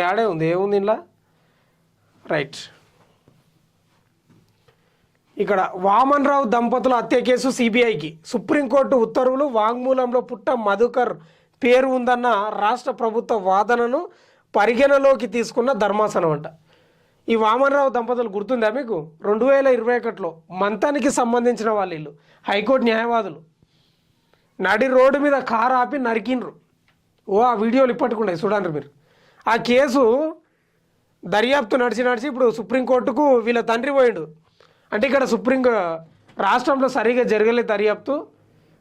యాడే ఉంది, ఏముంది ఇలా రైట్. ఇక్కడ వామన్ రావు దంపతుల హత్య కేసు సిబిఐకి సుప్రీంకోర్టు ఉత్తర్వులు. వాంగ్మూలంలో పుట్ట మధుకర్ పేరు ఉందన్న రాష్ట్ర ప్రభుత్వ వాదనను పరిగణలోకి తీసుకున్న ధర్మాసనం అంట. ఈ వామన్ రావు దంపతులు గుర్తుందా మీకు? 2021లో మంతానికి సంబంధించిన వాళ్ళు వీళ్ళు హైకోర్టు న్యాయవాదులు నడి రోడ్డు మీద కారు ఆపి నరికిండ్రు. ఆ వీడియోలు ఇప్పటికుండే చూడండి మీరు. ఆ కేసు దర్యాప్తు నడిచి ఇప్పుడు సుప్రీంకోర్టుకు వీళ్ళ తండ్రి పోయిండు. అంటే ఇక్కడ రాష్ట్రంలో సరిగా జరగలేదు దర్యాప్తు,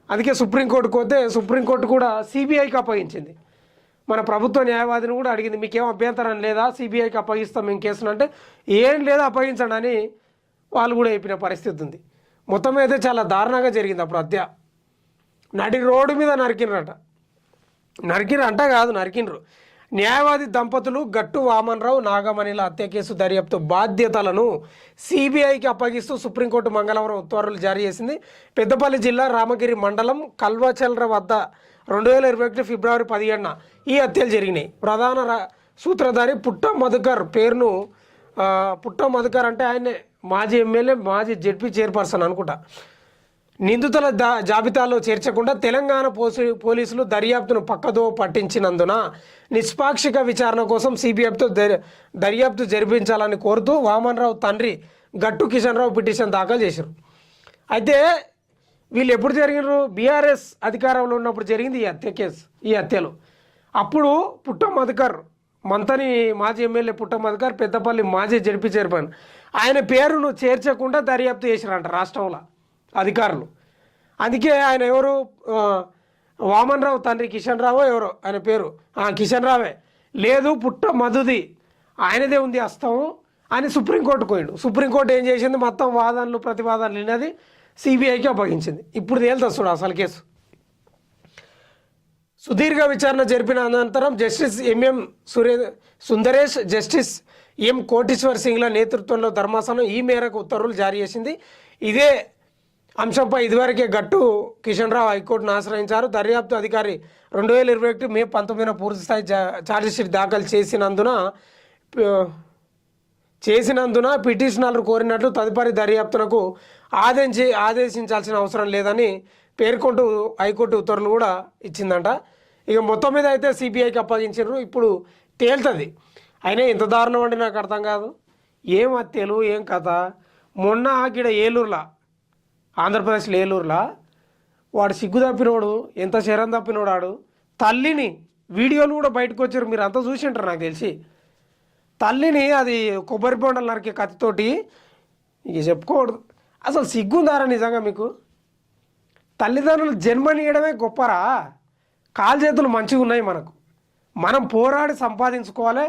అందుకే సుప్రీంకోర్టుకు పోతే సుప్రీంకోర్టు కూడా సిబిఐకి అప్పగించింది. మన ప్రభుత్వ న్యాయవాదిని కూడా అడిగింది, మీకేం అభ్యంతరం లేదా సిబిఐకి అప్పగిస్తాం మేము కేసును అంటే, ఏం లేదా అప్పగించండి అని వాళ్ళు కూడా చెప్పిన పరిస్థితి ఉంది. మొత్తం అయితే చాలా దారుణంగా జరిగింది అప్పుడు హత్య. నడి రోడ్డు మీద నరికిండ్రు. న్యాయవాది దంపతులు గట్టు వామన్ రావు నాగమణిల హత్య కేసు దర్యాప్తు బాధ్యతలను సిబిఐకి అప్పగిస్తూ సుప్రీంకోర్టు మంగళవారం ఉత్తర్వులు జారీ చేసింది. పెద్దపల్లి జిల్లా రామగిరి మండలం కల్వచల్ర వద్ద 2021 ఫిబ్రవరి 17న ఈ హత్యలు జరిగినాయి. ప్రధాన సూత్రధారి పుట్ట మధుకర్ పేరును పుట్ట మధుకర్ అంటే ఆయనే మాజీ ఎమ్మెల్యే, మాజీ జెడ్పీ చైర్పర్సన్ అనుకుంటా. నిందితుల జాబితాలో చేర్చకుండా తెలంగాణ పోలీసులు దర్యాప్తును పక్కదో పట్టించినందున నిష్పాక్షిక విచారణ కోసం సిబిఐతో దర్యాప్తు జరిపించాలని కోరుతూ వామన్ రావు తండ్రి గట్టు కిషన్ రావు పిటిషన్ దాఖలు చేశారు. అయితే వీళ్ళు ఎప్పుడు జరిగినారు? బీఆర్ఎస్ అధికారంలో ఉన్నప్పుడు జరిగింది ఈ హత్యలు. అప్పుడు పుట్ట మధుకర్ మంతని మాజీ ఎమ్మెల్యే పుట్ట మధుకర్ పెద్దపల్లి మాజీ జడ్పీ చైర్మన్ ఆయన పేరును చేర్చకుండా దర్యాప్తు చేశారంట రాష్ట్రంలో అధికారులు. అందుకే ఆయన ఎవరు, వామన్ రావు తండ్రి కిషన్ రావు ఎవరో ఆయన పేరు, కిషన్ రావే లేదు పుట్ట మధుది ఆయనదే ఉంది హస్తం అని సుప్రీంకోర్టుకు పోయిండు. సుప్రీంకోర్టు ఏం చేసింది, మొత్తం వాదనలు ప్రతివాదనలు విన్నది, సిబిఐకి అప్పగించింది. ఇప్పుడు తేలుతుంది చూడు అసలు కేసు. సుదీర్ఘ విచారణ జరిపిన అనంతరం justice MM Sundaresh, justice M Koteshwar సింగ్ల నేతృత్వంలో ధర్మాసనం ఈ మేరకు ఉత్తర్వులు జారీ చేసింది. ఇదే అంశంపై ఇదివరకే గట్టు కిషన్ రావు హైకోర్టును ఆశ్రయించారు. దర్యాప్తు అధికారి 2021 మే 19న పూర్తిస్థాయి ఛార్జిషీట్ దాఖలు చేసినందున పిటిషనర్లు కోరినట్లు తదుపరి దర్యాప్తునకు ఆదేశించాల్సిన అవసరం లేదని పేర్కొంటూ హైకోర్టు ఉత్తర్వులు కూడా ఇచ్చిందంట. ఇక మొత్తం మీద అయితే సిబిఐకి అప్పగించారు. ఇప్పుడు తేలుతుంది. అయినా ఎంత దారుణం అంటే నాకు అర్థం కాదు. ఏం హత్యలు, ఏం కథ. మొన్న ఇక్కడ ఏలూరులో, ఆంధ్రప్రదేశ్లో ఏలూరులో వాడు సిగ్గు తప్పినోడు, ఎంత శరం తప్పినోడు ఆడు. తల్లిని వీడియోలు కూడా బయటకు వచ్చారు, మీరు అంతా చూసి ఉంటారు నాకు తెలిసి. తల్లిని అది కొబ్బరి బొండలు నరికే కత్తితోటి ఇక చెప్పుకోకూడదు. అసలు సిగ్గుందారా నిజంగా మీకు? తల్లిదండ్రులు జన్మనియడమే గొప్పరా? కాలు చేతులు మంచిగా ఉన్నాయి మనకు, మనం పోరాడి సంపాదించుకోవాలి,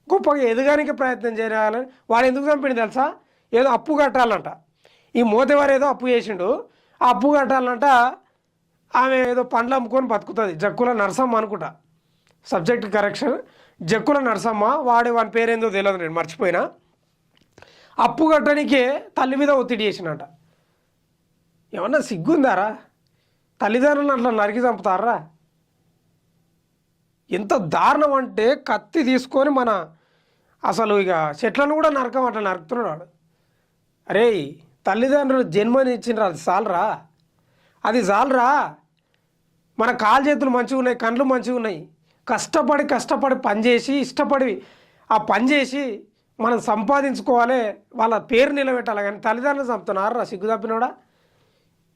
గొప్పగా ఎదగానికి ప్రయత్నం చేయాలని. వాడు ఎందుకు చంపిండు తెలుసా? ఏదో అప్పు కట్టాలంట. ఈ మోతేవారు ఏదో అప్పు చేసిండు, ఆ అప్పు కట్టాలంట. ఆమె ఏదో పండ్లు అమ్ముకొని బతుకుతుంది, జక్కుల నరసమ్మ అనుకుంటా, సబ్జెక్ట్ కరెక్షన్, జక్కుల నరసమ్మ. వాడి పేరేందో తెలియదు, నేను మర్చిపోయినా. అప్పు కట్టడానికే తల్లి మీద ఒత్తిడి చేసినట. ఏమన్నా సిగ్గుందారా? తల్లిదండ్రులను అట్లా నరికి చంపుతారా? ఎంత దారుణం అంటే కత్తి తీసుకొని అసలు ఇక చెట్లను కూడా అట్లా నరుకుతున్నాడు వాడు. అరే తల్లిదండ్రులు జన్మనిచ్చిండ్రు, అది చాలరా. మన కాలు చేతులు మంచిగా ఉన్నాయి, కళ్ళు మంచిగా ఉన్నాయి, కష్టపడి పనిచేసి ఇష్టపడి ఆ పని చేసి మనం సంపాదించుకోవాలి, వాళ్ళ పేరు నిలబెట్టాలి. కానీ తల్లిదండ్రులు చంపుతున్నారా సిగ్గు తప్పినోడా?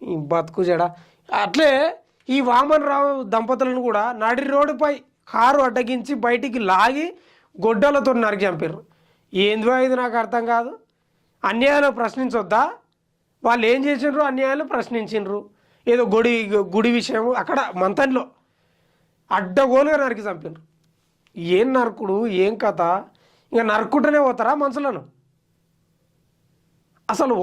ఈ బతుకు జడ. అట్లే ఈ వామన్ రావు దంపతులను కూడా నడి రోడ్డుపై కారు అడ్డగించి బయటికి లాగి గొడ్డలతో నరికి చంపారు. ఏందో ఇది నాకు అర్థం కాదు. అన్యాయాలు ప్రశ్నించొద్దా? వాళ్ళు ఏం చేసిండ్రు? అన్యాయాలు ప్రశ్నించిండ్రు. ఏదో గుడి విషయం అక్కడ మంతన్లో అడ్డగోలుగా నరికి చంపినారు. ఏం నరకుడు, ఏం కథ? ఇంకా నరుక్కుంటూనే పోతారా మనుషులను? అసలు